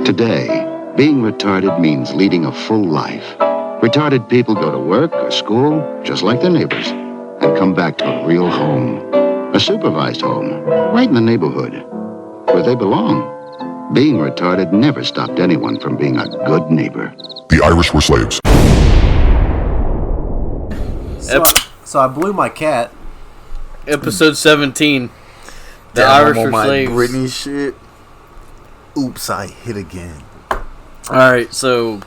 Today, being retarded means leading a full life. Retarded people go to work or school, just like their neighbors, and come back to a real home. A supervised home, right in the neighborhood, where they belong. Being retarded never stopped anyone from being a good neighbor. The Irish were slaves. So I blew my cat. Episode 17. The Irish were slaves. Britney shit. Oops, I hit again. Alright, so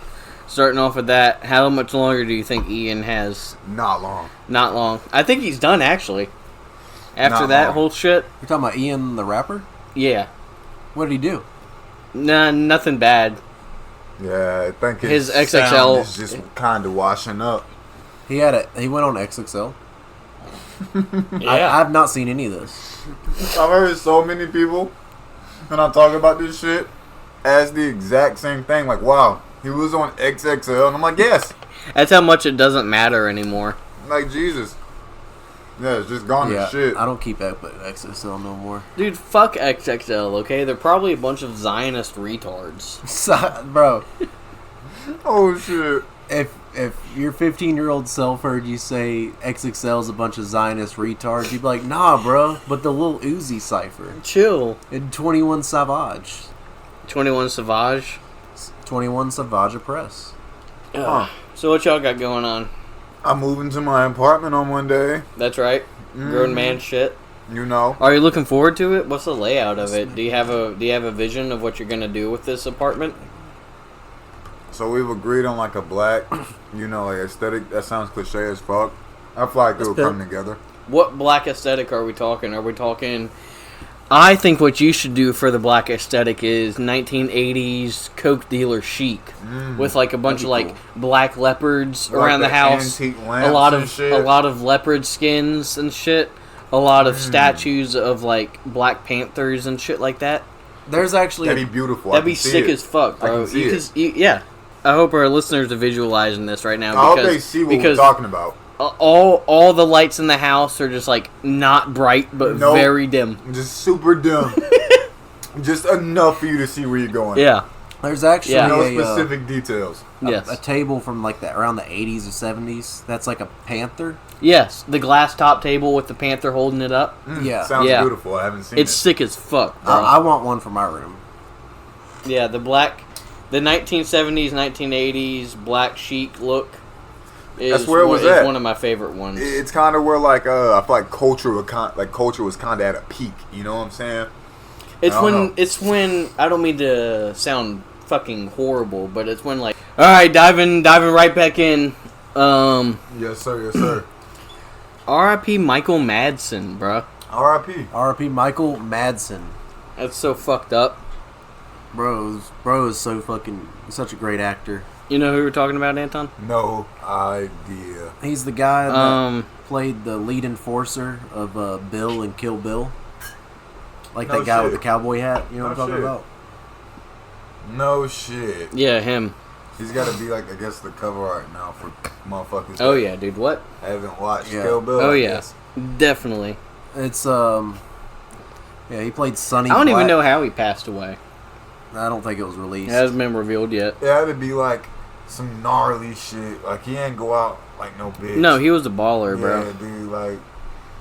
starting off with that, how much longer do you think Ian has? Not long. Not long. I think he's done, actually. After Not that long. whole shit. You're talking about Ian the rapper? Yeah. What did he do? Nah, nothing bad. Yeah, I think His his XXL sound is just kind of washing up. He went on XXL. Yeah. I've not seen any of this. I've heard so many people, and I talk about this shit as the exact same thing. Like, wow, he was on XXL, and I'm like, yes. That's how much it doesn't matter anymore. Like, Jesus. Yeah, it's just gone to shit. I don't keep up with XXL no more. Dude, fuck XXL, okay? They're probably a bunch of Zionist retards. Bro, Oh, shit. if your 15-year-old self heard you say XXL is a bunch of Zionist retards, you'd be like, nah, bro. But the Lil Uzi cipher Chill. and 21 Savage. 21 Savage. 21 Savage Press. Ugh. So what y'all got going on? I'm moving to my apartment on Monday. That's right. Grown man shit. You know. Are you looking forward to it? What's the layout of it? Do you have a vision of what you're gonna do with this apartment? So we've agreed on like a black, like aesthetic. That sounds cliche as fuck. I feel like it would come together. What black aesthetic are we talking? Are we talking... I think what you should do for the black aesthetic is 1980s Coke dealer chic, with like a bunch of like black leopards Like around the house, antique a lamps lot and of shit. a lot of leopard skins and shit, a lot of statues of like Black Panthers and shit like that. There's actually... That'd be beautiful. That'd be sick as fuck, bro. I can see it. Yeah. I hope our listeners are visualizing this right now. I hope they see what we're talking about. All the lights in the house are just like not bright but Nope. very dim. Just super dim. Just enough for you to see where you're going. Yeah. There's actually Yeah. No a, specific details. Yes. a table from like that around the 80s or 70s. That's like a panther. Yes. The glass top table with the panther holding it up. Yeah. Sounds Yeah. beautiful. I haven't seen It's it. sick as fuck, bro. I want one for my room. Yeah, the 1970s, 1980s black chic look is, That's where it was is at. one of my favorite ones. It's kind of where like I feel like culture was kind of at a peak. You know what I'm saying? It's I don't when know. it's when I don't mean to sound fucking horrible, but it's when like, all right, diving right back in. Yes, sir. Yes, sir. R.I.P. Michael Madsen, bruh. R.I.P. R.I.P. Michael Madsen. That's so fucked up. Bro is so fucking... such a great actor. You know who we're talking about, Anton? No idea. He's the guy that played the lead enforcer of Bill and Kill Bill. Like No that guy shit. with the cowboy hat. You know what No I'm talking shit. about? No shit. Yeah, him. He's got to be like I guess the cover art now for motherfuckers. Oh that yeah, dude. What? haven't watched Yeah. Kill Bill. Oh I yeah, guess. definitely. It's yeah, he played Sonny I don't Black. even know how he passed away. I don't think it was released. It hasn't been revealed yet. It had to be like some gnarly shit. Like he ain't go out like no bitch. No, he was a baller, yeah, bro. dude. Like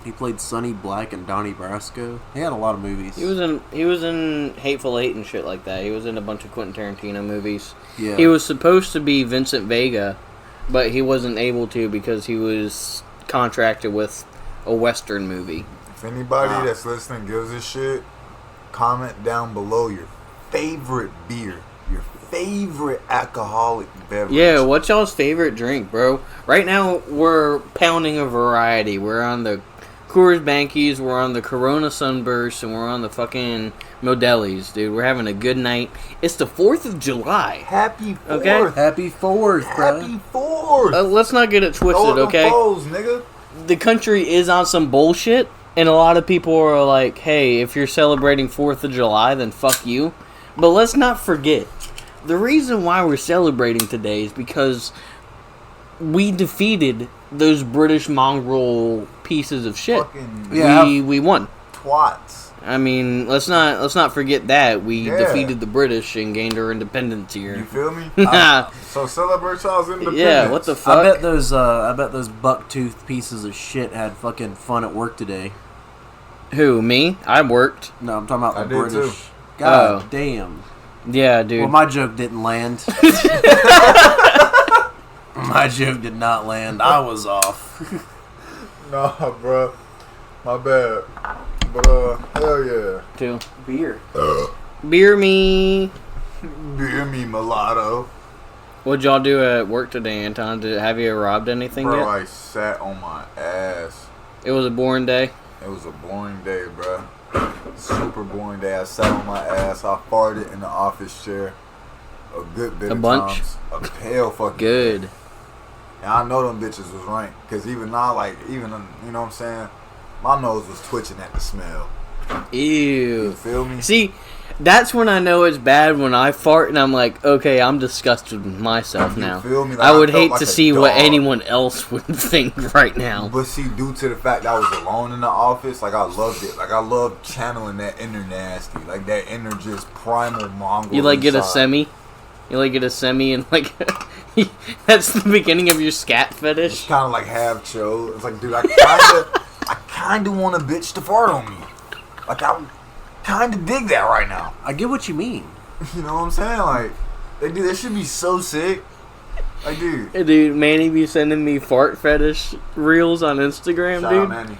He played Sonny Black and Donnie Brasco. He had a lot of movies. He was in Hateful Eight and shit like that. He was in a bunch of Quentin Tarantino movies. Yeah. He was supposed to be Vincent Vega, but he wasn't able to because he was contracted with a Western movie. if anybody that's listening gives a shit, comment down below your favorite beer, your favorite alcoholic beverage. Yeah, what's y'all's favorite drink, bro? Right now, we're pounding a variety. We're on the Coors Bankies, we're on the Corona Sunburst, and we're on the fucking Modelis, dude. We're having a good night. It's the 4th of July. Happy 4th. Okay. Happy 4th, bro. Happy 4th. Let's not get it twisted, Throw them okay? foes, nigga. The country is on some bullshit, and a lot of people are like, hey, if you're celebrating 4th of July, then fuck you. But let's not forget, the reason why we're celebrating today is because we defeated those British mongrel pieces of shit. Fucking Yeah. We won. twats. I mean, let's not forget that we Yeah. defeated the British and gained our independence You here. feel me? Nah. So celebrate y'all's independence. Yeah, what the I fuck? bet those buck-toothed pieces of shit had fucking fun at work today. Who, me? I worked. No, I'm talking about I the did British. too. God Oh. damn. Yeah, dude. Well, my joke didn't land. My joke did not land. I was off. Nah, bro. My bad. But, hell yeah. Too. Beer. Beer me. Beer me, mulatto. What'd y'all do at work today, Anton? Have you robbed anything Bro, yet? I sat on my ass. It was a boring day. It was a boring day, bro. Super boring day. I sat on my ass. I farted in the office chair a good bit A of bunch? times. A hell fucking Good. And I know them bitches was rank. Because even now, like, you know what I'm saying? My nose was twitching at the smell. You Ew. feel me? See, that's when I know it's bad when I fart and I'm like, okay, I'm disgusted with myself You now. feel me? Like, I would felt hate like to a see what dog. anyone else would think right now. But see, due to the fact that I was alone in the office, like, I loved it. Like, I loved channeling that inner nasty. Like, that inner just primal mongrel. You like get a inside. semi? You like get a semi and like that's the beginning of your scat It's fetish? kind of like half chill. It's like, dude, I kind of want a bitch to fart on me. Like, I kind of dig that right now. I get what you mean. You know what I'm saying? Like, that should be so sick. Like, dude. Hey, dude, Manny be sending me fart fetish reels on Instagram, Shout out, dude. Manny.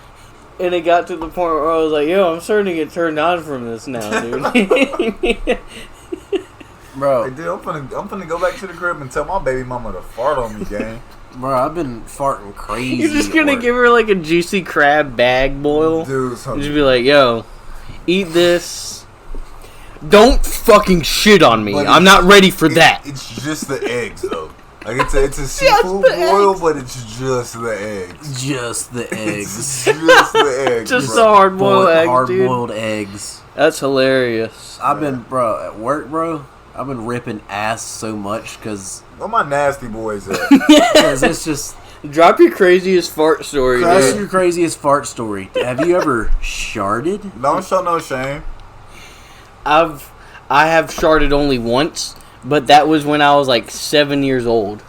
And it got to the point where I was like, yo, I'm starting to get turned on from this now, dude. Bro, Like, dude, I'm finna go back to the crib and tell my baby mama to fart on me, gang. bro, I've been farting crazy. You're just at gonna work. give her like a juicy crab bag boil? Dude, You something. just be like, yo, eat this. Don't fucking shit on me. But I'm not ready for that. It's just the eggs, though. Like, it's a seafood the boil, eggs. but it's just the eggs. Just the It's eggs. just the eggs. Just bro. the hard-boiled eggs, dude. Hard-boiled eggs. That's hilarious. I've been, bro, at work, bro. I've been ripping ass so much because Where my nasty boys at? it's just Drop your craziest fart story, that's dude. your craziest fart story. Have you ever sharded? Don't show no shame. I have sharted only once, but that was when I was like 7 years old,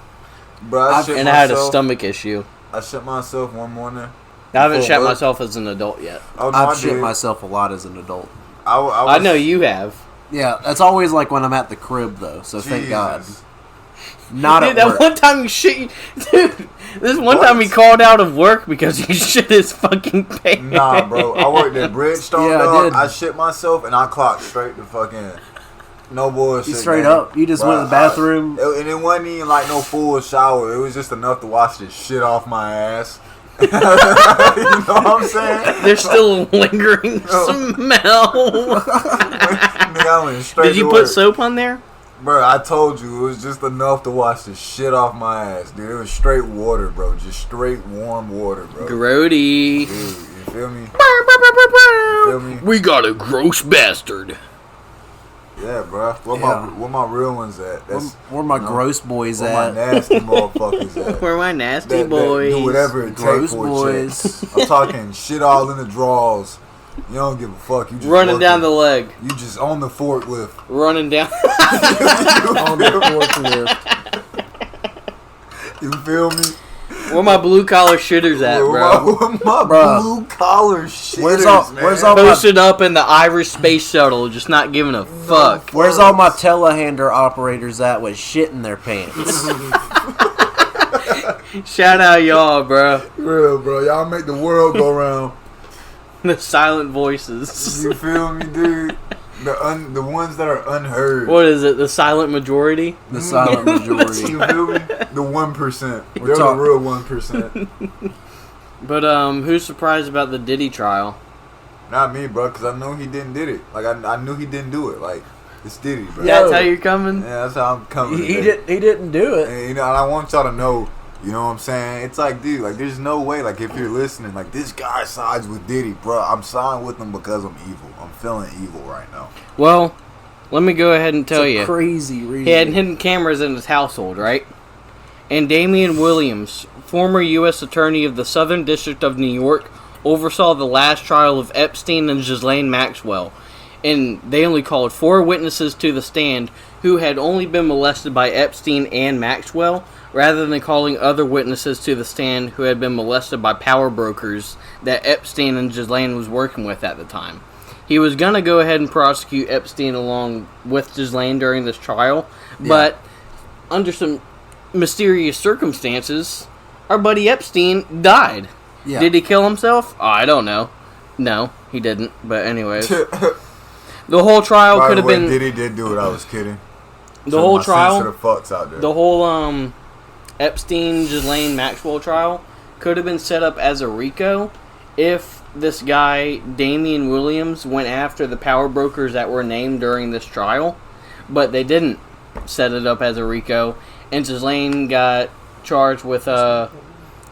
Bro, I shit and I had a myself. stomach issue. I shit myself one morning. I haven't Before shat work? myself as an adult yet. Oh, no, I I've shit did. myself a lot as an adult. I I know you have. Yeah, that's always like when I'm at the crib though. So thank God. Jesus. Not Dude, at that work. one time you shit, dude. This one time he What? called out of work because he shit his fucking pants. Nah, bro. I worked at Bridgestone, Yeah, I dog. did. I shit myself and I clocked straight to fucking no bullshit. You straight man. up. You just Bro, went to the bathroom. and it wasn't even like no full shower. It was just enough to wash the shit off my ass. You know what I'm saying? There's still a lingering smell. Nigga, I went straight Did you to put work. soap on there? Bro, I told you, it was just enough to wash the shit off my ass, dude. It was straight water, bro. Just straight warm water, bro. Grody. Dude, you feel me? You feel me? We got a gross bastard. Yeah, bro. Where Yeah. my real ones at? That's Where my you know, gross boys where my at? nasty motherfuckers at. Where my nasty That boys. do whatever it Gross takes for boys. a chick. I'm talking shit all in the drawers. You don't give a fuck. You just Running down the working. leg. You just on the forklift. Running down. On the forklift. You feel me? Where my blue collar shitters at, bro? Where my Bruh. blue collar shit Where's all- man. where's all my- Posted up in the Irish space shuttle, just not giving a fuck. Where's all my telehandler operators at with shit in their pants? Shout out y'all, bro. Real, bro. Y'all make the world go round. The silent voices. You feel me, dude? The ones that are unheard. What is it? The silent majority? The silent majority. You feel me? The 1%. We're They're talk- the real 1%. But who's surprised about the Diddy trial? Not me, bro, because I know he didn't did it. Like, I knew he didn't do it. Like, it's Diddy, bro. Yeah. That's how you're coming? Yeah, that's how I'm coming. He today. didn't do it. And, you know, and I want y'all to know, you know what I'm saying? It's like, dude, like, there's no way, like, if you're listening, like, this guy sides with Diddy, bro. I'm siding with him because I'm evil. I'm feeling evil right now. Well, let me go ahead and tell It's a you. crazy reason. He had hidden cameras in his household, right? And Damian Williams, former U.S. Attorney of the Southern District of New York, oversaw the last trial of Epstein and Ghislaine Maxwell, and they only called 4 witnesses to the stand who had only been molested by Epstein and Maxwell, rather than calling other witnesses to the stand who had been molested by power brokers that Epstein and Ghislaine was working with at the time. He was going to go ahead and prosecute Epstein along with Ghislaine during this trial, but under some mysterious circumstances, our buddy Epstein died. Yeah. Did he kill himself? Oh, I don't know. No, he didn't. But anyways, the whole trial could have been. Diddy did do it. I was kidding. The whole trial. Fucks out there. The whole Epstein, Ghislaine Maxwell trial could have been set up as a RICO if this guy Damian Williams went after the power brokers that were named during this trial, but they didn't set it up as a RICO, and Ghislaine got charged with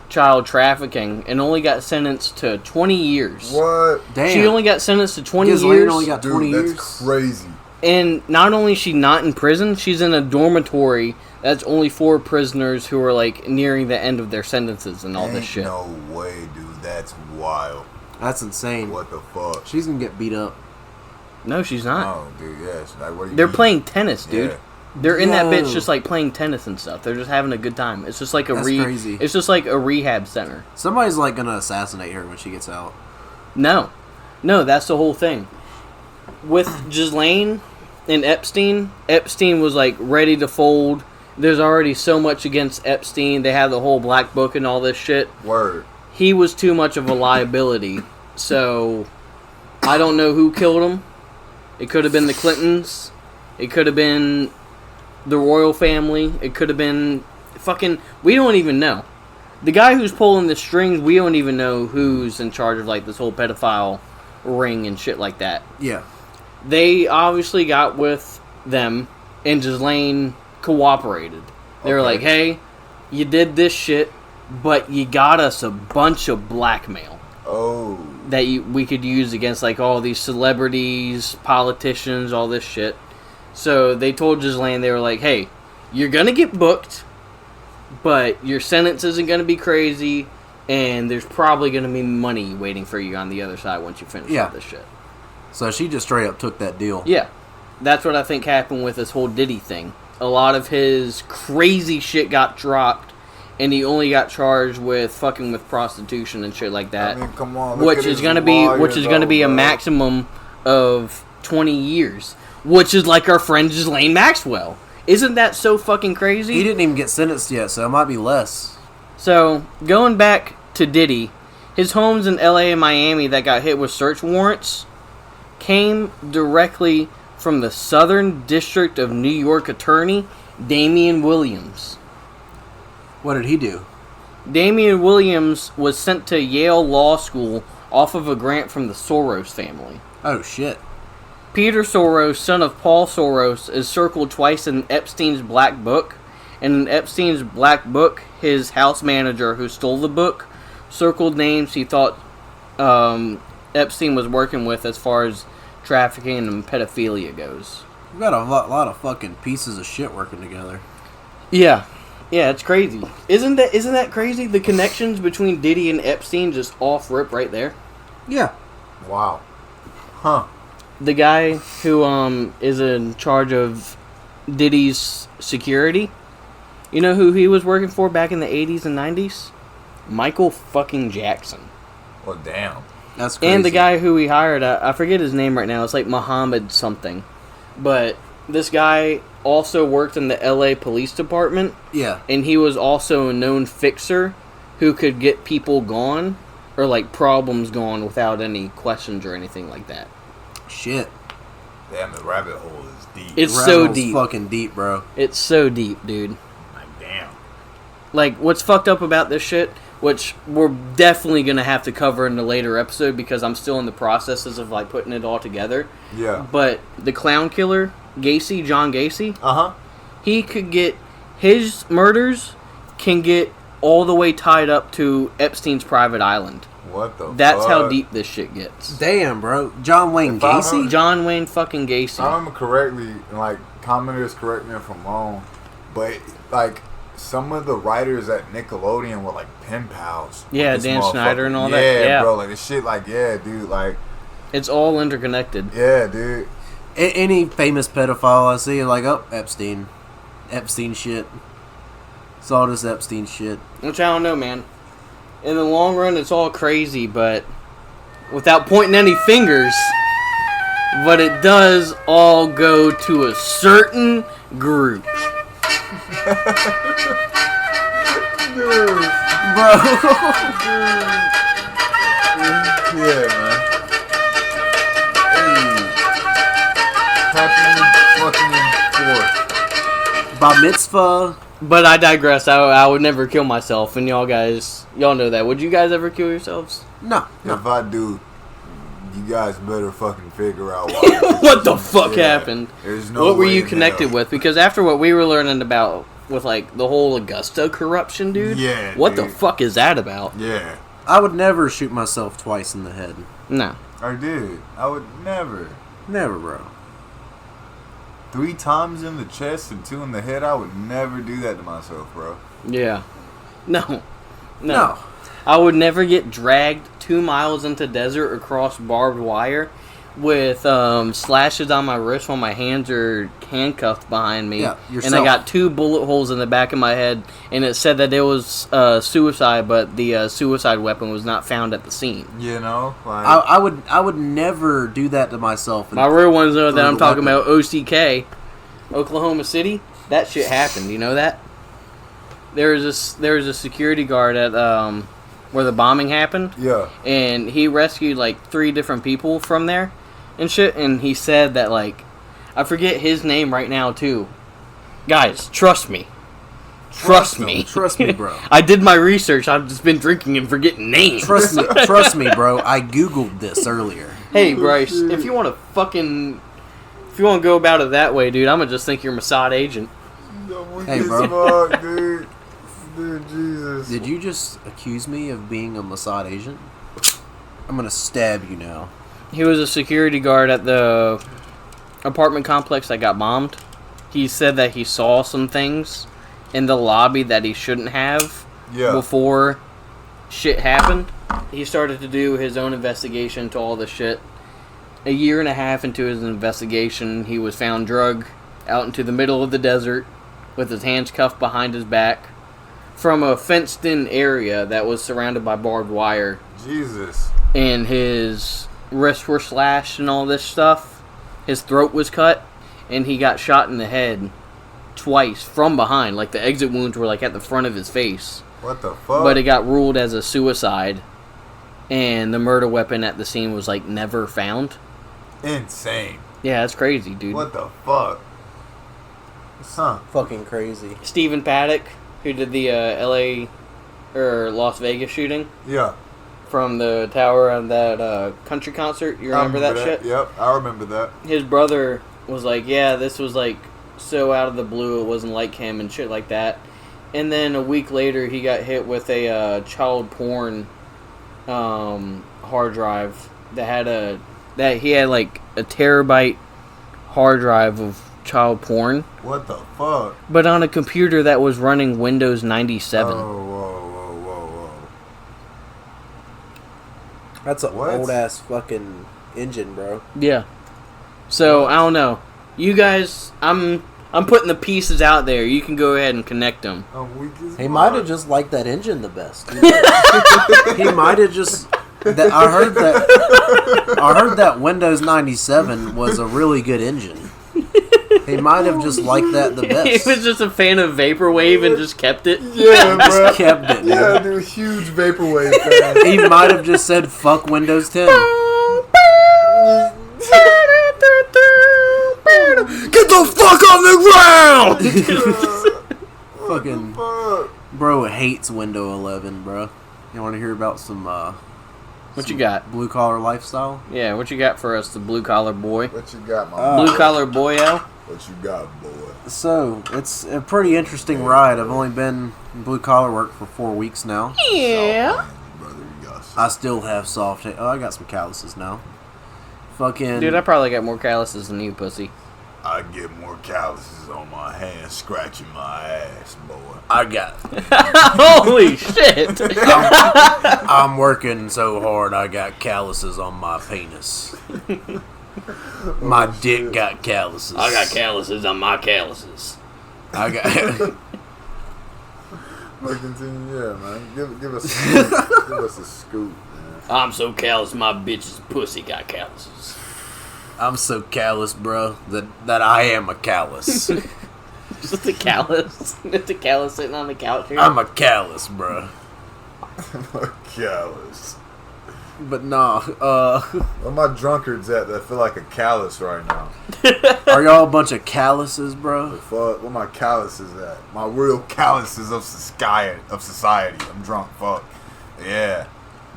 child trafficking and only got sentenced to 20 years. What? Damn. She only got sentenced to 20 Ghislaine years. only got 20 years. That's crazy. And not only is she not in prison, she's in a dormitory that's only for prisoners who are like nearing the end of their sentences and all this shit. No way, dude. That's wild. That's insane. What the fuck? She's gonna get beat up. No, she's not. Oh, dude, yes. Like, what do you They're mean? playing tennis, dude. Yeah. They're in that bitch Yo. just like playing tennis and stuff. They're just having a good time. It's just like That's crazy. It's just like a rehab center. Somebody's like gonna assassinate her when she gets out. No, that's the whole thing. With Ghislaine and Epstein was like ready to fold. There's already so much against Epstein. They have the whole black book and all this shit. Word. He was too much of a liability. So I don't know who killed him. It could have been the Clintons. It could have been the royal family. It could have been fucking... We don't even know. The guy who's pulling the strings, we don't even know who's in charge of like this whole pedophile ring and shit like that. Yeah. They obviously got with them, and Ghislaine cooperated. They were like, hey, you did this shit, but you got us a bunch of blackmail. Oh. That we could use against like all these celebrities, politicians, all this shit. So they told Ghislaine, they were like, hey, you're going to get booked, but your sentence isn't going to be crazy, and there's probably going to be money waiting for you on the other side once you finish all this shit. So she just straight up took that deal. Yeah. That's what I think happened with this whole Diddy thing. A lot of his crazy shit got dropped, and he only got charged with fucking with prostitution and shit like that. I mean, come on. Which is gonna be a maximum of 20 years. Which is like our friend Ghislaine Maxwell. Isn't that so fucking crazy? He didn't even get sentenced yet, so it might be less. So, going back to Diddy, his homes in LA and Miami that got hit with search warrants came directly from the Southern District of New York attorney, Damian Williams. What did he do? Damian Williams was sent to Yale Law School off of a grant from the Soros family. Oh, shit. Peter Soros, son of Paul Soros, is circled twice in Epstein's Black Book. And in Epstein's Black Book, his house manager who stole the book circled names he thought Epstein was working with as far as trafficking and pedophilia goes. We got a lot of fucking pieces of shit working together. Yeah, it's crazy. Isn't that crazy? The connections between Diddy and Epstein just off rip right there. Yeah. Wow. Huh. The guy who is in charge of Diddy's security, you know who he was working for back in the 80s and 90s? Michael fucking Jackson. Well, damn. That's crazy. And the guy who he hired, I forget his name right now. It's like Muhammad something. But this guy also worked in the LA Police Department. Yeah. And he was also a known fixer who could get people gone or like problems gone without any questions or anything like that. Shit. Damn, the rabbit hole is deep. It's Rabbit so hole's deep. fucking deep, bro. It's so deep, dude. Like, damn. Like, what's fucked up about this shit, which we're definitely going to have to cover in a later episode because I'm still in the processes of, like, putting it all together. Yeah. But the clown killer, Gacy, John Gacy, Uh-huh. he could get, his murders can get all the way tied up to Epstein's private island. What the That's fuck? how deep this shit gets. Damn, bro. John Wayne If I Gacy? remember- John Wayne fucking If I Gacy. remember correctly, and like, commenters correct me if I'm wrong, but like, some of the writers at Nickelodeon were like pen pals. Yeah, with this Dan Schneider motherfucker. and all that. Yeah, bro, like this shit, like, yeah, dude, like, it's all interconnected. yeah, dude. Any famous pedophile I see, like, oh, Epstein shit. It's all this Epstein shit. Which I don't know, man. In the long run, it's all crazy, but without pointing any fingers, but it does all go to a certain group. Dude, Bro. yeah, man. Happy fucking 4th. Bar mitzvah. But I digress. I would never kill myself, and y'all know that. Would you guys ever kill yourselves? No. If I do, you guys better fucking figure out why. What the fuck happened? There's no What were way you in connected hell. with? Because after what we were learning about with like the whole Augusta corruption, dude. Yeah, What the dude. fuck is that about? Yeah, I would never shoot myself twice in the head. No. I did. I would never. Never, bro. 3 times in the chest and 2 in the head. I would never do that to myself, bro. Yeah. No. No. I would never get dragged 2 miles into desert across barbed wire with slashes on my wrist while my hands are handcuffed behind me. Yeah, and yourself. I got 2 bullet holes in the back of my head, and it said that it was suicide, but the suicide weapon was not found at the scene. You know, like I would never do that to myself. My real ones though that through I'm the talking weapon. about, OCK, Oklahoma City. That shit happened. You know that? There was a security guard at where the bombing happened. yeah. And he rescued like 3 different people from there and shit, and he said that, like, I forget his name right now too. Guys, trust me. Trust me. Trust me, bro. I did my research. I've just been drinking and forgetting names. Trust me, bro. I googled this earlier. Hey, Bryce, if you want to go about it that way, dude, I'm gonna just think you're a Mossad agent. Hey, bro. Fuck, dude. Dude, Jesus. Did you just accuse me of being a Mossad agent? I'm gonna stab you now. He was a security guard at the apartment complex that got bombed. He said that he saw some things in the lobby that he shouldn't have before shit happened. He started to do his own investigation to all the shit. A year and a half into his investigation, he was found drugged out into the middle of the desert with his hands cuffed behind his back from a fenced-in area that was surrounded by barbed wire. Jesus. And his wrists were slashed and all this stuff. His throat was cut, and he got shot in the head twice from behind. Like, the exit wounds were, like, at the front of his face. What the fuck? But it got ruled as a suicide, and the murder weapon at the scene was, like, never found. Insane. Yeah, that's crazy, dude. What the fuck? Huh. Fucking crazy. Stephen Paddock, who did the L.A. or Las Vegas shooting Yeah. from the tower of that country concert. You remember that shit? Yep, I remember that. His brother was like, yeah, this was like so out of the blue, it wasn't like him and shit like that. And then a week later, he got hit with a child porn hard drive that he had like a terabyte hard drive of child porn, What the fuck? but on a computer that was running Windows 97. Oh, whoa. That's an What? old ass fucking engine, bro. Yeah. So I don't know. You guys, I'm putting the pieces out there. You can go ahead and connect them. I'm weak as He fuck. might have just liked that engine the best. He might have just. I heard that Windows 97 was a really good engine. He might have just liked that the He best. was just a fan of Vaporwave and just kept it. Yeah, bro. Just kept it, dude. Yeah, dude, huge vaporwave fan. He might have just said "fuck Windows 10." Get the fuck on the ground! Fucking Fuck. bro hates Windows 11, bro. You want to hear about some What you got? blue collar lifestyle? Yeah, what you got for us, the blue collar boy? What you got, my Blue collar boyo? What you got, boy? So it's a pretty interesting ride. I've only been in blue collar work for 4 weeks now. Yeah. Brother, you got I still have soft. I got some calluses now. Fucking Dude, I probably got more calluses than you, pussy. I get more calluses on my hands scratching my ass, boy. I got. Holy shit! I'm working so hard. I got calluses on my penis. My dick got calluses. I got calluses on my calluses. I got. But continue, yeah, man. Give us a scoop. Give us a scoop, man. I'm so callous, my bitch's pussy got calluses. I'm so callous, bro, that I am a callus. Just a callus. Just a callus sitting on the couch here. I'm a callus, bro. Callus. But nah, Where my drunkards at that feel like a callus right now? are y'all a bunch of calluses, bro? Fuck, where my calluses at? My real calluses of society. I'm drunk, fuck. Yeah.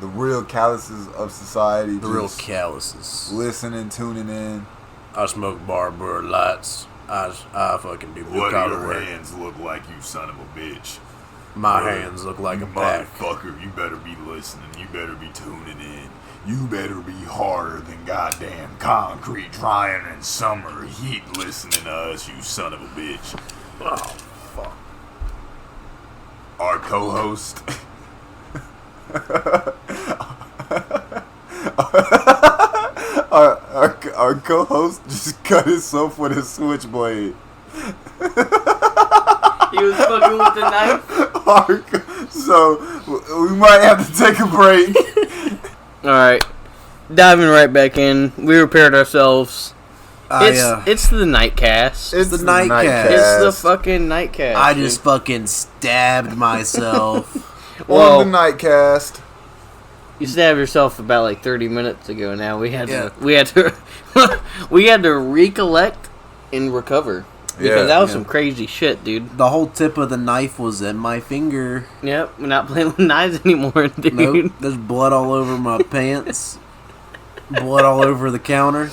The real calluses of society. The real just calluses. listening, tuning in. I smoke Marlboro Lights. I fucking do blue What do collar your work. hands look like, you son of a bitch? My hands look like a pack. Motherfucker, you better be listening. You better be tuning in. You better be harder than goddamn concrete drying in summer heat listening to us, you son of a bitch. Oh, fuck. Our co-host... Our co-host just cut himself with a switchblade. He was fucking with the knife. So we might have to take a break. Alright. Diving right back in. We repaired ourselves. It's the nightcast. It's the nightcast. It's the fucking nightcast. I just fucking stabbed myself. Well, On the nightcast. you stabbed yourself about like 30 minutes ago. Now we had Yeah. we had to recollect and recover because Yeah. that was some crazy shit, dude. The whole tip of the knife was in my finger. Yep, we're not playing with knives anymore, dude. Nope. There's blood all over my pants. Blood all over the counter.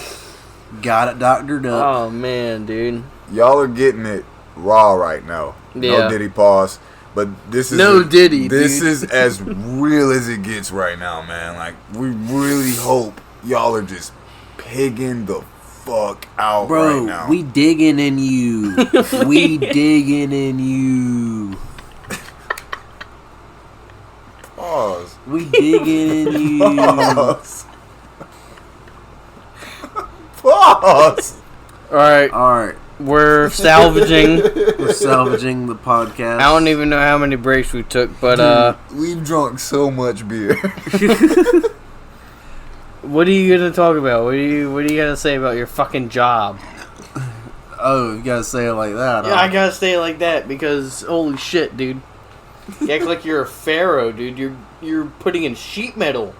Got it doctored up. Oh man, dude. Y'all are getting it raw right now. Yeah. No Diddy pause. But this is No Diddy, This dude. is as real as it gets right now, man. Like, we really hope y'all are just pigging the fuck out Bro, right now. we digging in you. We digging in you. Pause. We digging in you. Pause. Pause. Alright, Alright, we're salvaging. we're salvaging the podcast. I don't even know how many breaks we took, but We've drunk so much beer. what are you gonna talk about? What are you gonna say about your fucking job? Oh, you gotta say it like that. Yeah, huh? I gotta say it like that because holy shit, dude. You act like you're a pharaoh, dude. You're putting in sheet metal.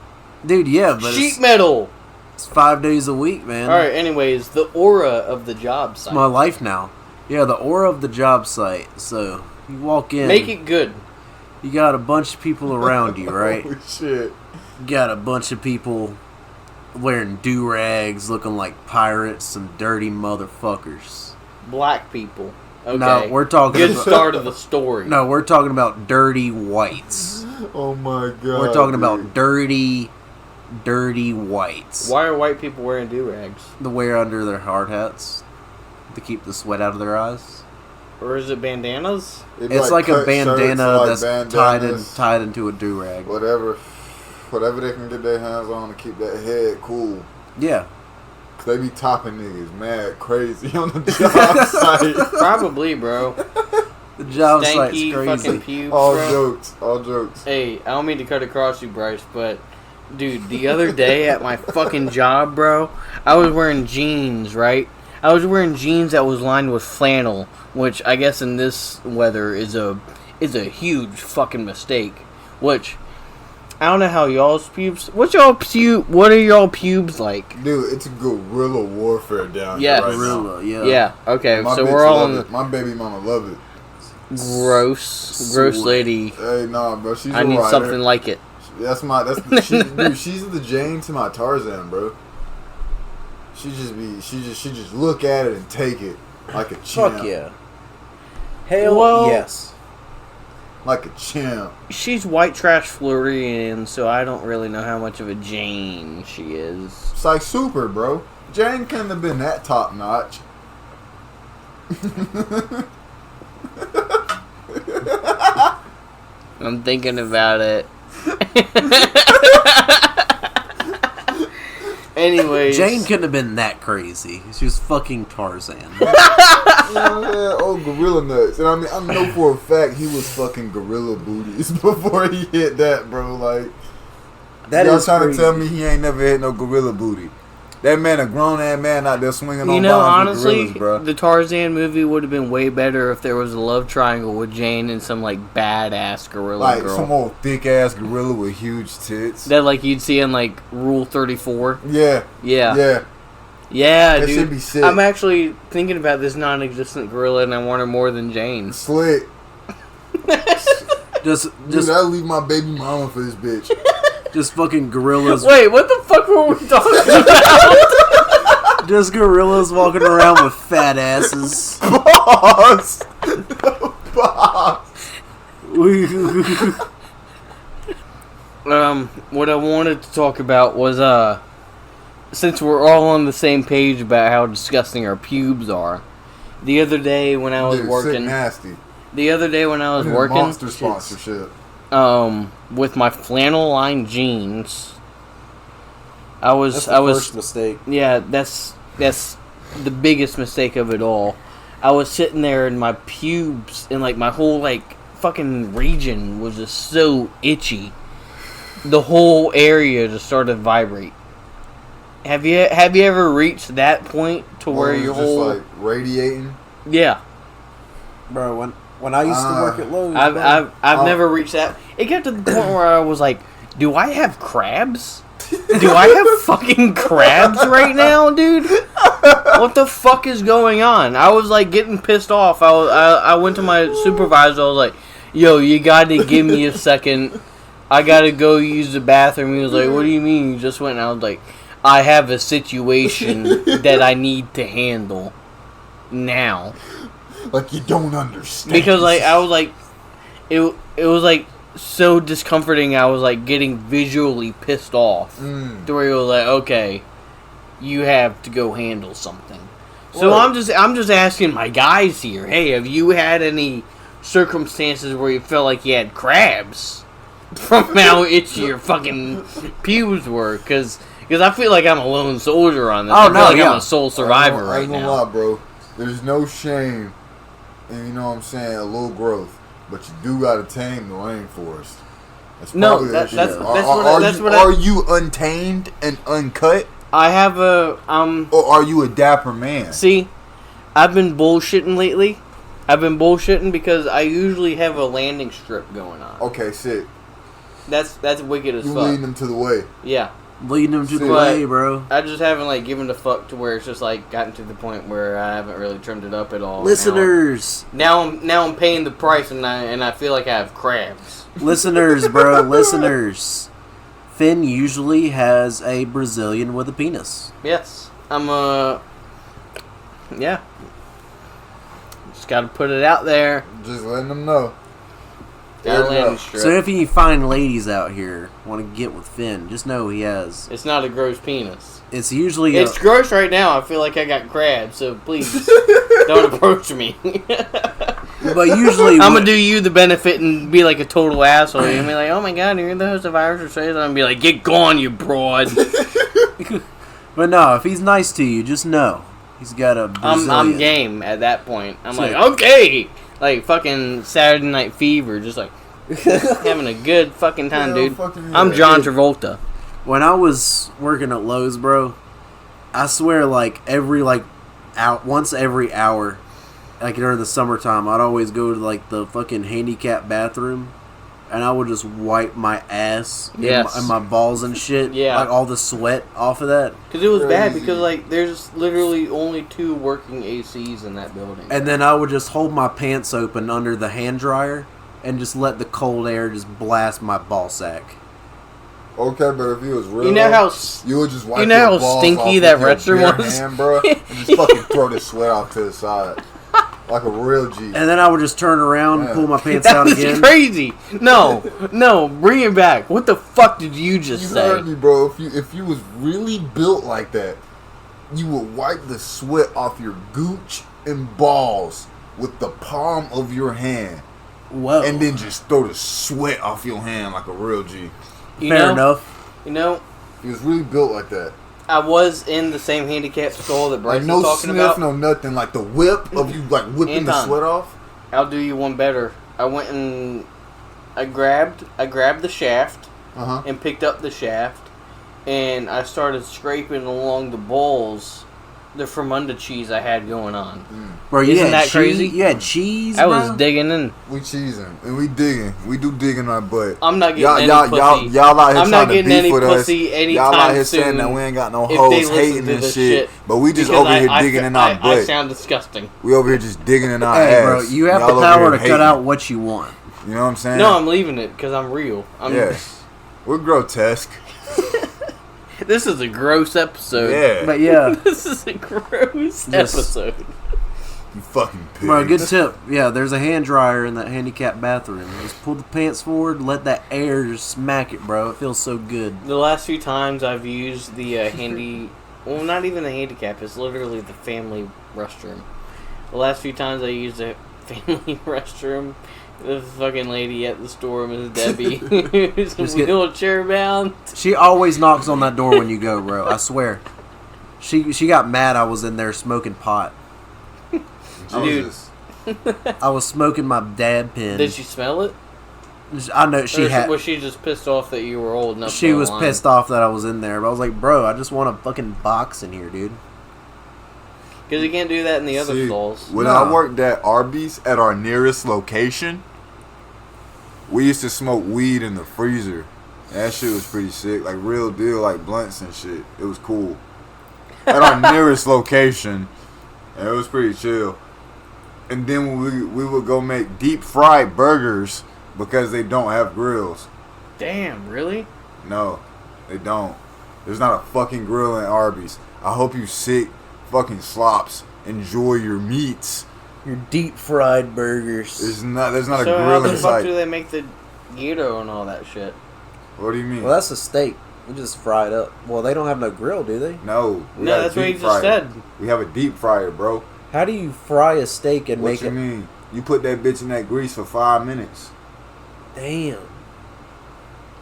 Dude, yeah, but Sheet metal. it's 5 days a week, man. All right. Anyways, the aura of the job It's site. my life now. Yeah, the aura of the job site. So, you walk in. Make it good. You got a bunch of people around you, right? Holy shit. You got a bunch of people wearing do-rags, looking like pirates, some dirty motherfuckers. Black people. Okay. No, we're talking good about, start of the story. No, we're talking about dirty whites. Oh my god. We're talking dude. about dirty whites. Why are white people wearing do-rags? The wear under their hard hats to keep the sweat out of their eyes. Or is it bandanas? They be It's like a cut shirts, bandana like that's bandanas, tied into a do-rag. Whatever they can get their hands on to keep that head cool. Yeah. Cause they be topping niggas mad crazy on the job site. Probably, bro. The job site's Stanky crazy. fucking pubes, All bro. jokes, all jokes. Hey, I don't mean to cut across you, Bryce, but dude, the other day at my fucking job, bro, I was wearing jeans, right? I was wearing jeans that was lined with flannel, which I guess in this weather is a huge fucking mistake. Which I don't know how y'all's pubes. What are y'all pubes like? Dude, it's guerrilla warfare down Yeah. here right Gorilla, yeah. Yeah. Okay. My So bitch we're all love on it. My baby mama love it. gross Sweet. lady. Hey, nah, bro, she's I a need rider. something like it. Dude, she's the Jane to my Tarzan, bro. She just look at it and take it like a champ. Fuck yeah. Hell Well- yes. Like a champ. She's white trash Floridian, so I don't really know how much of a Jane she is. It's like super, bro. Jane couldn't have been that top notch. I'm thinking about it. Anyways, Jane couldn't have been that crazy. She was fucking Tarzan. Oh, gorilla nuts. And I mean, I know for a fact he was fucking gorilla booties before he hit that, bro. Like, That y'all is trying crazy. to tell me he ain't never hit no gorilla booty? That man, a grown ass man out there swinging you on know, bombs honestly, with gorillas, bro. the Tarzan movie would have been way better if there was a love triangle with Jane and some like badass gorilla Like girl some old thick ass gorilla with huge tits. that like you'd see in like Rule 34. Yeah, Yeah, yeah. yeah, That dude. should be sick. I'm actually thinking about this non-existent gorilla, and I want her more than Jane. Slick. Just Dude, I'd leave my baby mama for this bitch. just fucking gorillas. Wait, what the fuck were we talking about? Just gorillas walking around with fat asses. Boss. Boss. What I wanted to talk about was since we're all on the same page about how disgusting our pubes are. The other day when I was Dude, working, sick nasty. working, Monster sponsorship. with my flannel lined jeans, I was first mistake. yeah, that's the biggest mistake of it all. I was sitting there and my pubes and like my whole like fucking region was just so itchy. The whole area just started to vibrate. Have you ever reached that point to where it's your just whole like radiating. yeah? Bro, when I used to work at Lowe's, I've never reached that. It got to the point where I was like, do I have crabs? Do I have fucking crabs right now, dude? What the fuck is going on? I was like getting pissed off. I went to my supervisor. I was like, yo, you gotta give me a second. I gotta go use the bathroom. He was like, what do you mean you just went? And I was like, I have a situation that I need to handle now. Like you don't understand. Because like I was like, it was like so discomforting. I was like getting visually pissed off to where you was like, okay, you have to go handle something. So What? I'm just asking my guys here. Hey, have you had any circumstances where you felt like you had crabs from how itchy your fucking pubes were? Because I feel like I'm a lone soldier on this. Oh, I feel no, like I'm yeah. a sole survivor I right ain't gonna now. lie, bro. There's no shame in, you know what I'm saying, a little growth. But you do gotta tame the rainforest. That's No, probably that's shit. what Are you untamed and uncut? I have a Or are you a dapper man? See, I've been bullshitting lately. I've been bullshitting because I usually have a landing strip going on. Okay, sick. That's wicked as You fuck. leading them to the way. Yeah, leading them to the But- way, bro. I just haven't like given a fuck to where it's just like gotten to the point where I haven't really trimmed it up at all. Listeners, Now I'm paying the price and I feel like I have crabs. listeners, bro, listeners. Finn usually has a Brazilian with a penis. Yes, yeah. Just gotta put it out there. Just letting them know. Got a Fair landing enough. strip. So if you find ladies out here want to get with Finn, just know he has. It's not a gross penis. It's usually It's gross right now. I feel like I got crabs, so please don't approach me. but usually I'm gonna do you the benefit and be like a total asshole. You're gonna be like, "Oh my god, you're the host of Irish or Strays." I'm gonna be like, "Get gone, you broad." But no, if he's nice to you, just know he's got a Brazilian. I'm game at that point. I'm Sick. like, okay, like fucking Saturday Night Fever, just like having a good fucking time, Yeah, dude. fucking I'm yeah. John Travolta. When I was working at Lowe's, bro, I swear, like once every hour, like during the summertime, I'd always go to like the fucking handicap bathroom, and I would just wipe my ass Yes. and my balls and shit, Yeah. like all the sweat off of that, Because it was bad Crazy. because like there's literally only 2 working ACs in that building. and then I would just hold my pants open under the hand dryer and just let the cold air just blast my ball sack. Okay, but if you was real, You know how you would just wipe you know your how balls stinky off that with your restroom bare was? hand, bro, and just fucking throw the sweat off to the side like a real G. And then I would just turn around, Yeah. pull my pants that out was again. crazy. No, bring it back. What the fuck did you just You say? heard me, bro. If you was really built like that, you would wipe the sweat off your gooch and balls with the palm of your hand. Whoa. And then just throw the sweat off your hand like a real G. Fair enough. You know, He was really built like that. I was in the same handicap skull that Bryce Like no was talking sniff, about. no nothing. Like the whip of you like whipping the Anton. sweat off. I'll do you one better. I went and I grabbed the shaft and picked up the shaft, and I started scraping along the balls, the from under cheese I had going on. Bro, you Isn't had that cheese? crazy? You had cheese, I bro? was digging in. We cheesing and we digging. We do digging our butt. I'm not getting y'all, any y'all, pussy. Y'all out here I'm trying not to getting beef any with us. pussy Y'all anytime out here soon saying that we ain't got no if they hoes listen hating to and this shit. But we just Because over here digging in our I butt. sound disgusting. We over here just digging in our Hey, ass. bro, you have Y'all the over power here to cut hating. out what you want. You know what I'm saying? No, I'm leaving it because I'm real. Yes. We're grotesque. This is a gross episode. Yeah. But yeah, This is a gross episode. You fucking pig. bro, good tip. Yeah, there's a hand dryer in that handicap bathroom. Just pull the pants forward, let that air just smack it, bro. It feels so good. The last few times I've used the handy... Well, not even the handicap. It's literally the family restroom. The last few times I used the family restroom, the fucking lady at the store, Miss Debbie, who's wheelchair bound. She always knocks on that door when you go, bro. I swear. She got mad I was in there smoking pot. Jesus. I was smoking my dab pen. Did she smell it? I know she Or had. was she just pissed off that you were old enough? She to was line? pissed off that I was in there, but I was like, bro, I just want a fucking box in here, dude. Because you can't do that in the other See, stalls. when No. I worked at Arby's at our nearest location, we used to smoke weed in the freezer. That shit was pretty sick. Like real deal, like blunts and shit. It was cool. At our nearest location, and it was pretty chill. And then we would go make deep fried burgers because they don't have grills. Damn, really? No, they don't. There's not a fucking grill in Arby's. I hope you sick fucking slops enjoy your meats. Your deep fried burgers. There's not a So how grill the in fuck sight. do they make the gyro and all that shit? What do you mean? Well, that's a steak. We just fry it up. Well, they don't have no grill, do they? No, we No, got a that's what deep you just fryer. said. We have a deep fryer, bro. How do you fry a steak and What make you it? mean? You put that bitch in that grease for 5 minutes. Damn.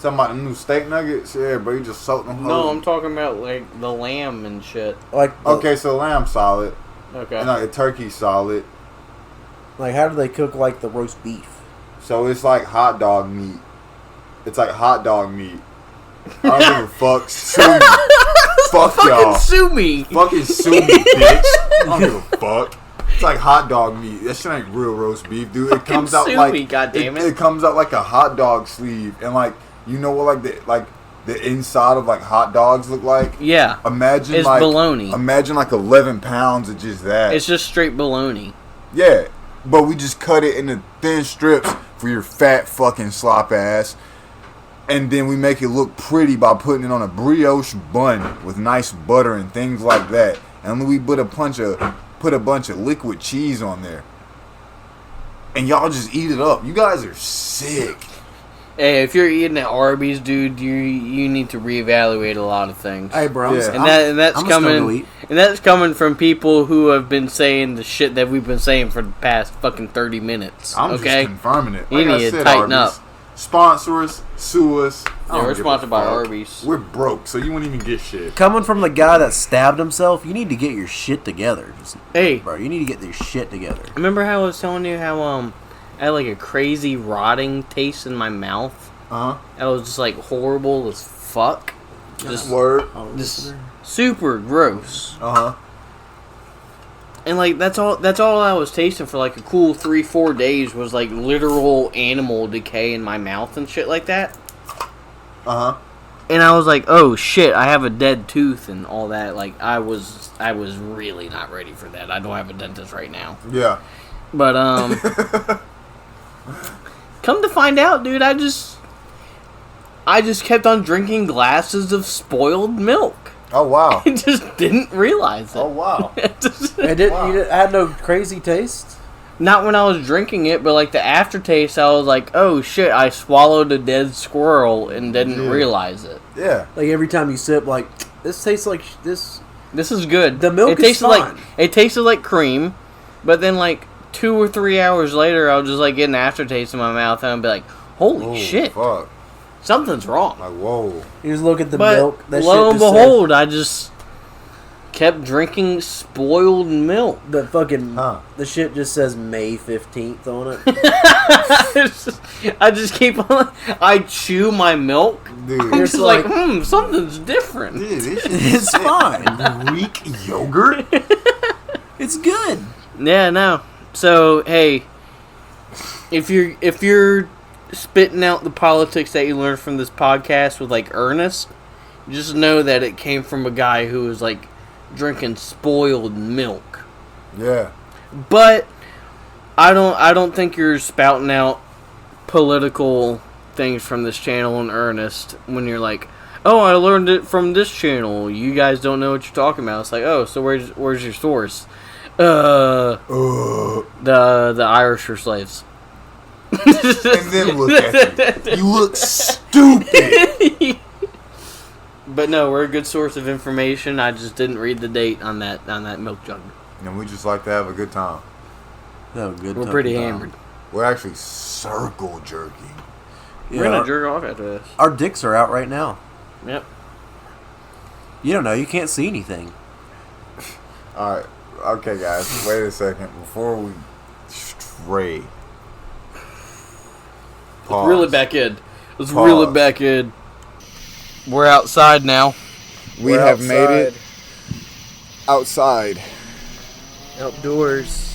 Talking about the new steak nuggets? Yeah, bro, you just soak them. No, hoes. I'm talking about like the lamb and shit. Like Okay, so lamb solid. Okay. And like the turkey solid. Like how do they cook like the roast beef? So it's like hot dog meat. It's like hot dog meat. I don't give a fuck. Sue me. Fuck y'all. Sue me. Fucking sue me, bitch. I don't give a fuck. It's like hot dog meat. That shit ain't real roast beef, dude. It comes out sue like me, goddammit. it comes out like a hot dog sleeve, and like you know what, like the inside of like hot dogs look like. Yeah. Imagine It's like bologna. Imagine like 11 pounds of just that. It's just straight bologna. Yeah, but we just cut it into thin strips for your fat fucking slop ass. And then we make it look pretty by putting it on a brioche bun with nice butter and things like that. And then we put a bunch of liquid cheese on there. And y'all just eat it up. You guys are sick. Hey, if you're eating at Arby's, dude, you need to reevaluate a lot of things. Hey, bro. Yeah. And that's I'm gonna still coming. eat. And that's coming from people who have been saying the shit that we've been saying for the past fucking 30 minutes. I'm okay? just confirming it. You Like I need to said, tighten Arby's, up. Sponsor us, sue us. I Yeah, don't we're give a sponsored by fuck. Arby's. We're broke, so you won't even get shit. Coming from the guy that stabbed himself, you need to get your shit together. Just, Hey, bro, you need to get your shit together. remember how I was telling you how I had like a crazy rotting taste in my mouth? Uh huh. That was just like horrible as fuck. Just, Word. just super gross. Uh huh. And like that's all I was tasting for like a cool 3-4 days was like literal animal decay in my mouth and shit like that. Uh huh. And I was like, oh shit, I have a dead tooth and all that. Like I was really not ready for that. I don't have a dentist right now. Yeah. But come to find out, dude, I just kept on drinking glasses of spoiled milk. Oh wow. I just didn't realize it. Oh wow. You had no crazy taste? Not when I was drinking it, but like the aftertaste, I was like, oh shit, I swallowed a dead squirrel and didn't realize it. Yeah. Like every time you sip, like, this tastes like this. This is good. The milk it is tasted fine. It tasted like cream. But then, like, 2 or 3 hours later, I'll just, like, get an aftertaste in my mouth, and I'll be like, holy shit. Fuck. Something's wrong. Like, whoa. You just look at the But milk. That lo shit and just behold, I just kept drinking spoiled milk. says, the fucking the shit just says May 15th on it. I just keep on. I chew my milk. Dude. I'm just It's like, like- something's different. Dude, this shit It's fine. Greek yogurt? It's good. Yeah, no. So hey, if you're spitting out the politics that you learned from this podcast with like earnest, just know that it came from a guy who was like drinking spoiled milk. Yeah. But I don't think you're spouting out political things from this channel in earnest when you're like, oh, I learned it from this channel. You guys don't know what you're talking about. It's like, oh, so where's your source? The Irish were slaves. And then look at you. You look stupid. But no, we're a good source of information. I just didn't read the date on that milk jug. And we just like to have a good time. No, good. We're pretty hammered. We're actually circle jerking. We're gonna jerk off after this. Our dicks are out right now. Yep. You don't know. You can't see anything. Alright. Okay, guys. Wait a second. Before we stray. Pause. Reel it back in. Let's Pause. reel it back in. We're outside now. We We're have made it outside. outside. Outdoors.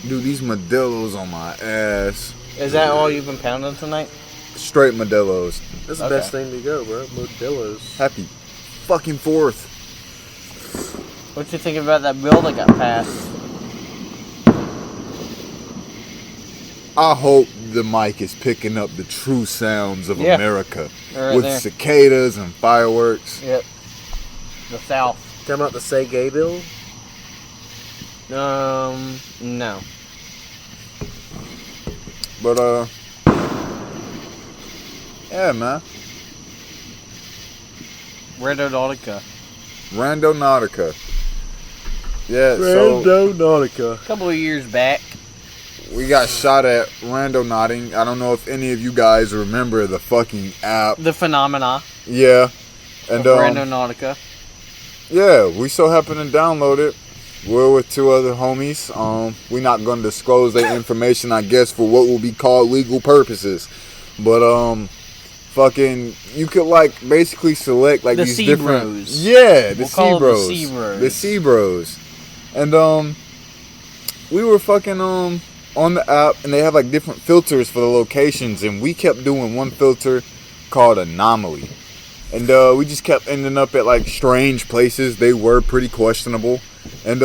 Dude, these Modelo's on my ass. Is that all you've been pounding tonight? Straight Modelo's. That's Okay. the best thing to go, bro. Modillos. Happy fucking 4th. What you thinking about that bill that got passed? I hope the mic is picking up the true sounds of Yeah. America. They're right with there. cicadas and fireworks. Yep. The South. Talking about the Say Gay bill? No. But, yeah, man. Randonautica. Rando Nautica. Yeah, so Nautica. A couple of years back. we got shot at Rando Notting. I don't know if any of you guys remember the fucking app. The phenomena Yeah. And, of Randonautica. yeah, we so happened to download it. We're with 2 other homies. We're not going to disclose their information, I guess, for what will be called legal purposes. But, fucking, you could, like, basically select, like, The these C different... Bros. Yeah, the We'll C call them the Bros. C Bros. The C Bros. And, we were fucking, on the app, and they have, like, different filters for the locations, and we kept doing one filter called Anomaly. And, we just kept ending up at, like, strange places. They were pretty questionable. And,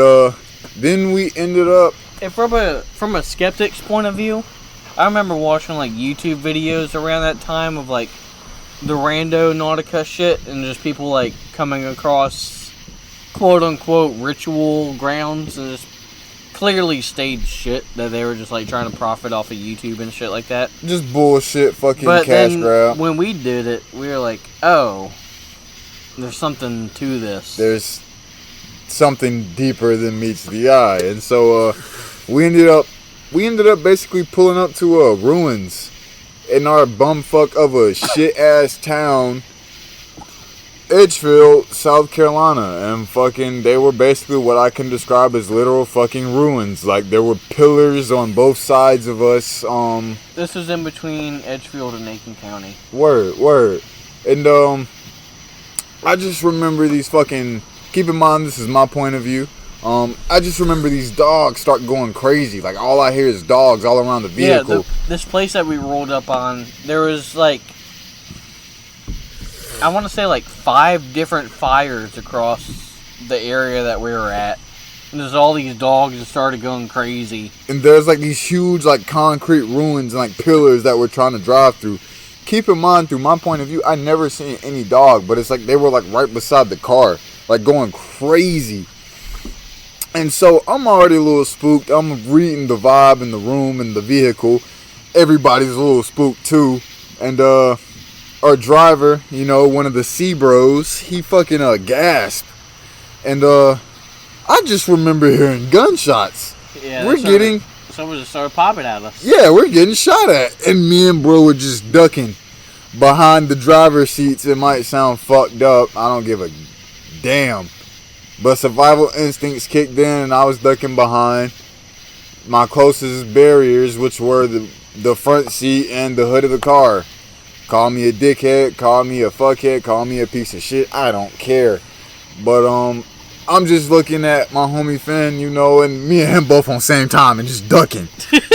then we ended up... And from a skeptic's point of view, I remember watching like YouTube videos around that time of like the Randonautica shit and just people like coming across quote unquote ritual grounds and just clearly staged shit that they were just like trying to profit off of YouTube and shit like that. Just bullshit fucking But cash then grab. when we did it, we were like, oh, there's something to this. There's something deeper than meets the eye. And so we ended up basically pulling up to ruins in our bumfuck of a shit ass town, Edgefield, South Carolina. And fucking they were basically what I can describe as literal fucking ruins. Like there were pillars on both sides of us. This was in between Edgefield and Aiken County. Word. And I just remember these fucking... Keep in mind, this is my point of view. I just remember these dogs start going crazy. Like, all I hear is dogs all around the vehicle. Yeah, this place that we rolled up on, there was like, I want to say like 5 different fires across the area that we were at. And there's all these dogs that started going crazy. And there's like these huge like concrete ruins and like pillars that we're trying to drive through. Keep in mind, through my point of view, I never seen any dog, but it's like they were like right beside the car, like going crazy. And so I'm already a little spooked. I'm reading the vibe in the room and the vehicle. Everybody's a little spooked too. And our driver, you know, one of the C Bros, he fucking gasped. And I just remember hearing gunshots. Yeah, we're getting... Someone just started popping at us. Yeah, we're getting shot at. And me and bro were just ducking behind the driver's seats. It might sound fucked up. I don't give a damn. But survival instincts kicked in and I was ducking behind my closest barriers, which were the front seat and the hood of the car. Call me a dickhead, call me a fuckhead, call me a piece of shit. I don't care. But I'm just looking at my homie Finn, you know, and me and him both on the same time and just ducking.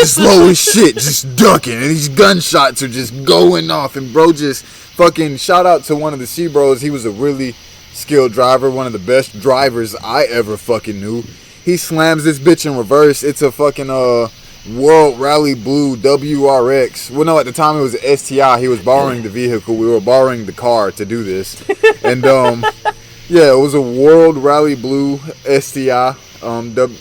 Slow as shit, just ducking. And these gunshots are just going off. And bro just fucking, shout out to one of the C bros. He was a really skilled driver, one of the best drivers I ever fucking knew. He slams this bitch in reverse. It's a fucking World Rally Blue WRX. Well, no, at the time it was an STI. He was borrowing the vehicle. We were borrowing the car to do this. And yeah, it was a World Rally Blue STI.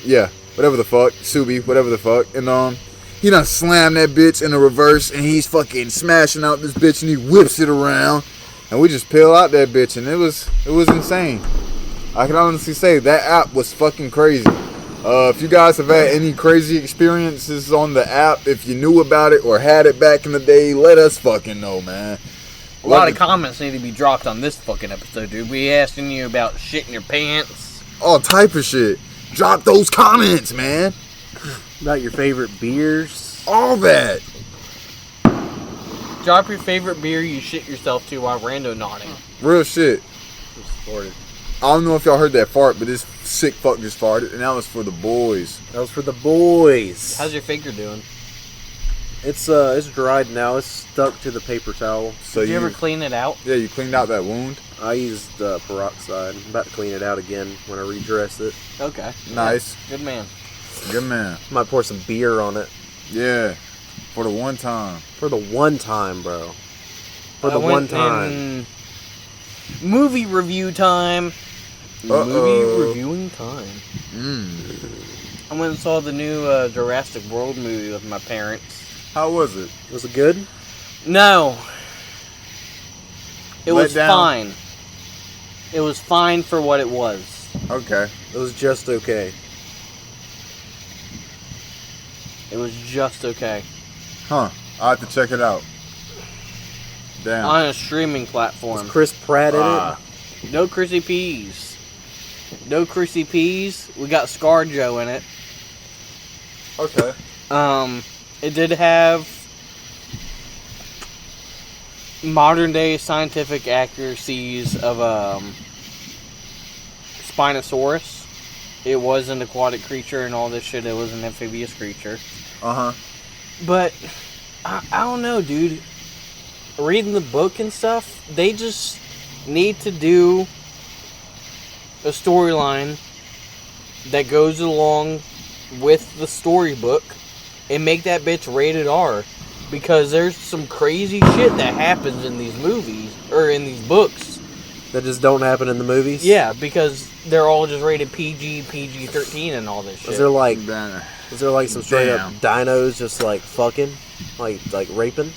Yeah, whatever the fuck. Subi, whatever the fuck. And he done slammed that bitch in the reverse and he's fucking smashing out this bitch and he whips it around. And we just peel out that bitch and it was insane. I can honestly say that app was fucking crazy. If you guys have had any crazy experiences on the app, if you knew about it or had it back in the day, let us fucking know, man. A lot of comments need to be dropped on this fucking episode, dude. We asking you about shit in your pants. All type of shit. Drop those comments, man. About your favorite beers. All that. Drop your favorite beer you shit yourself to while rando nodding. Real shit. Supported. I don't know if y'all heard that fart, but this sick fuck just farted, and that was for the boys. That was for the boys. How's your finger doing? It's dried now. It's stuck to the paper towel. So Did you ever clean it out? Yeah, you cleaned out that wound. I used peroxide. I'm about to clean it out again when I redress it. Okay. Nice. Good man. Good man. Might pour some beer on it. Yeah. For the one time. For the one time, bro. For the one time. Movie review time. Movie reviewing time. I went and saw the new Jurassic World movie with my parents. How was it? Was it good? No. It was down? fine. It was fine for what it was. Okay. It was just okay. It was just okay. Huh. I'll have to check it out. Damn. On a streaming platform. Was Chris Pratt in it? No Chrissy Peas. No Chrissy Peas. We got ScarJo in it. Okay. It did have modern day scientific accuracies of Spinosaurus. It was an aquatic creature and all this shit. It was an amphibious creature. Uh-huh. But I don't know, dude. Reading the book and stuff, they just need to do a storyline that goes along with the storybook and make that bitch rated R, because there's some crazy shit that happens in these movies or in these books That just don't happen in the movies? Yeah, because they're all just rated PG, PG-13 and all this shit. Is there like Damn. some straight up dinos just like fucking? Like raping?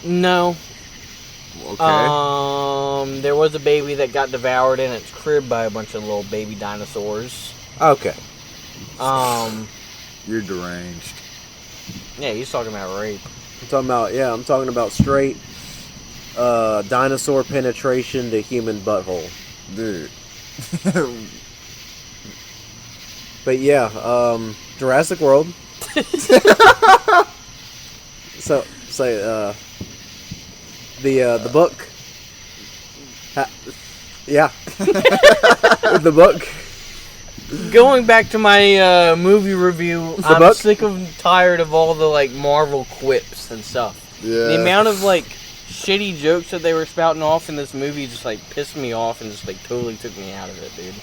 No. Okay. There was a baby that got devoured in its crib by a bunch of little baby dinosaurs. Okay. You're deranged. Yeah, he's talking about rape. I'm talking about straight dinosaur penetration to human butthole. Dude. But yeah, Jurassic World. The book. Yeah. The book. Going back to my movie review, I'm book? sick of tired of all the like Marvel quips and stuff. Yeah. The amount of like shitty jokes that they were spouting off in this movie just like pissed me off and just like totally took me out of it, dude.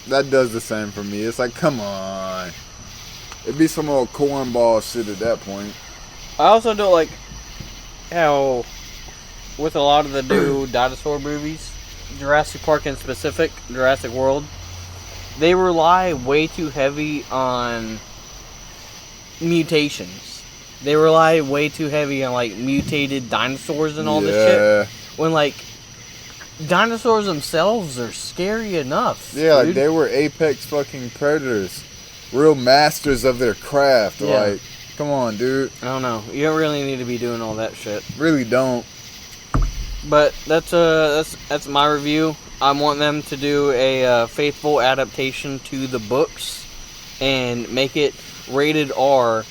That does the same for me. It's like, come on. It'd be some old cornball shit at that point. I also don't like how with a lot of the new dinosaur movies, Jurassic Park in specific, Jurassic World, they rely way too heavy on mutations. They rely way too heavy on like mutated dinosaurs and all this shit. When like dinosaurs themselves are scary enough. Yeah, like dude. they were apex fucking predators. real masters of their craft. Yeah. Like, come on, dude. I don't know. You don't really need to be doing all that shit. Really don't. But that's my review. I want them to do a faithful adaptation to the books and make it rated R.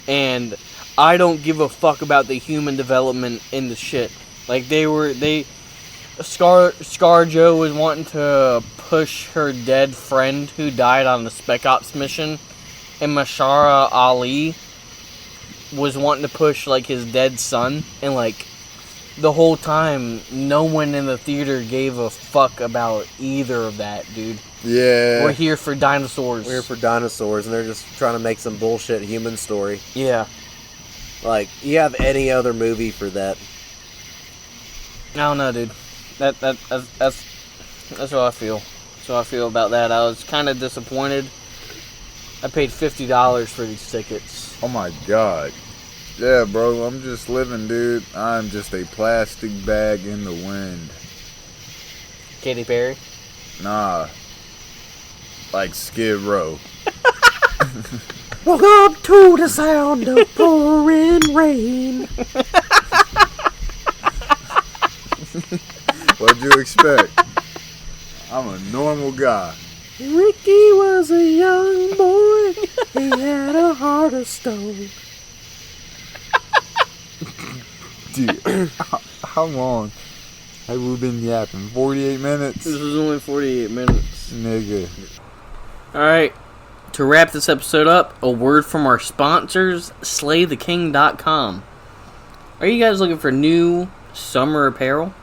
And I don't give a fuck about the human development in the shit. Like ScarJo was wanting to push her dead friend who died on the Spec Ops mission, and Mashara Ali was wanting to push like his dead son, and like the whole time no one in the theater gave a fuck about either of that, dude. Yeah. We're here for dinosaurs. We're here for dinosaurs, and they're just trying to make some bullshit human story. Yeah. Like, you have any other movie for that? I don't know, dude. That's how I feel. That's how I feel about that. I was kind of disappointed. I paid $50 for these tickets. Oh my god. Yeah, bro, I'm just living, dude. I'm just a plastic bag in the wind. Katy Perry? Nah. Like Skid Row. Welcome to the sound of pouring rain. What'd you expect? I'm a normal guy. Ricky was a young boy. He had a heart of stone. Dude, how long have we been yapping? 48 minutes? This was only 48 minutes. Nigga. Alright. To wrap this episode up, a word from our sponsors, SlayTheKing.com. Are you guys looking for new summer apparel?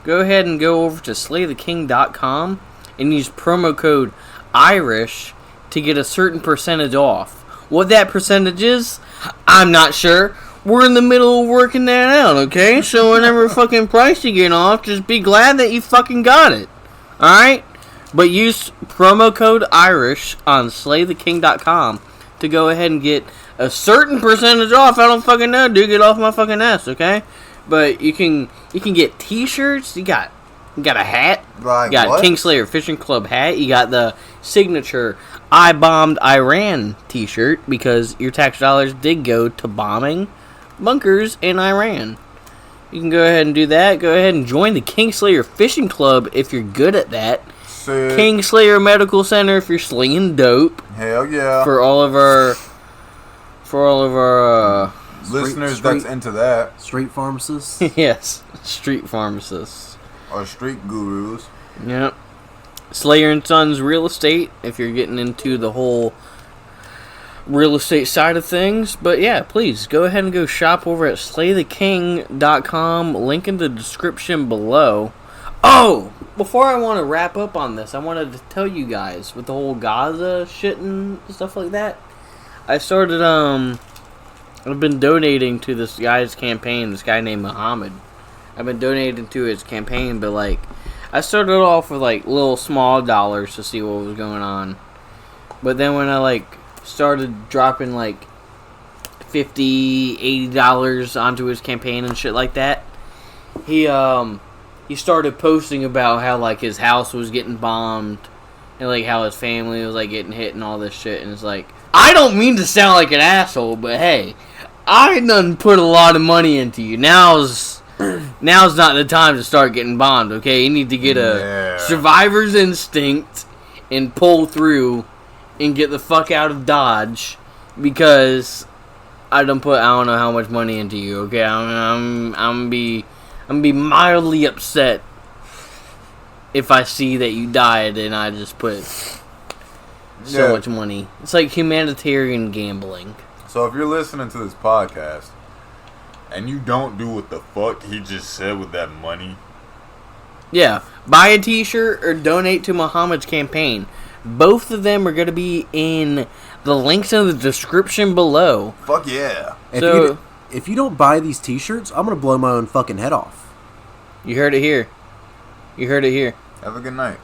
Go ahead and go over to SlayTheKing.com and use promo code IRISH to get a certain percentage off. What that percentage is, I'm not sure. We're in the middle of working that out, okay? So whatever fucking price you get off, just be glad that you fucking got it. Alright? But use promo code IRISH on SlayTheKing.com to go ahead and get a certain percentage off. I don't fucking know, dude. Get off my fucking ass, okay? But you can get t-shirts. You got a hat. Like You got what? a Kingslayer Fishing Club hat. You got the signature I Bombed Iran t-shirt because your tax dollars did go to bombing bunkers in Iran. You can go ahead and do that. Go ahead and join the Kingslayer Fishing Club if you're good at that. Sick. Kingslayer Medical Center if you're slinging dope. Hell yeah. For all of our Listeners street- that's into that. Street pharmacists. yes, street pharmacists. Or street gurus. Yep. Slayer and Sons Real Estate if you're getting into the whole real estate side of things. But yeah, please go ahead and go shop over at SlayTheKing.com. Link in the description below. Oh, before I want to wrap up on this, I wanted to tell you guys with the whole Gaza shit and stuff like that. I started I've been donating to this guy's campaign, this guy named Muhammad. I've been donating to his campaign, but like I started off with like little small dollars to see what was going on. But then when I like started dropping like $50, $80 onto his campaign and shit like that, he started posting about how like his house was getting bombed and like how his family was like getting hit and all this shit. And it's like, I don't mean to sound like an asshole, but hey, I done put a lot of money into you. Now's not the time to start getting bombed, okay? You need to get a survivor's instinct and pull through and get the fuck out of Dodge because I don't know how much money into you, okay? I'm gonna be mildly upset if I see that you died and I just put so much money. It's like humanitarian gambling. So if you're listening to this podcast and you don't do what the fuck he just said with that money, yeah, buy a t-shirt or donate to Muhammad's campaign. Both of them are going to be in the links in the description below. fuck yeah. If you don't buy these t-shirts, I'm going to blow my own fucking head off. You heard it here. Have a good night.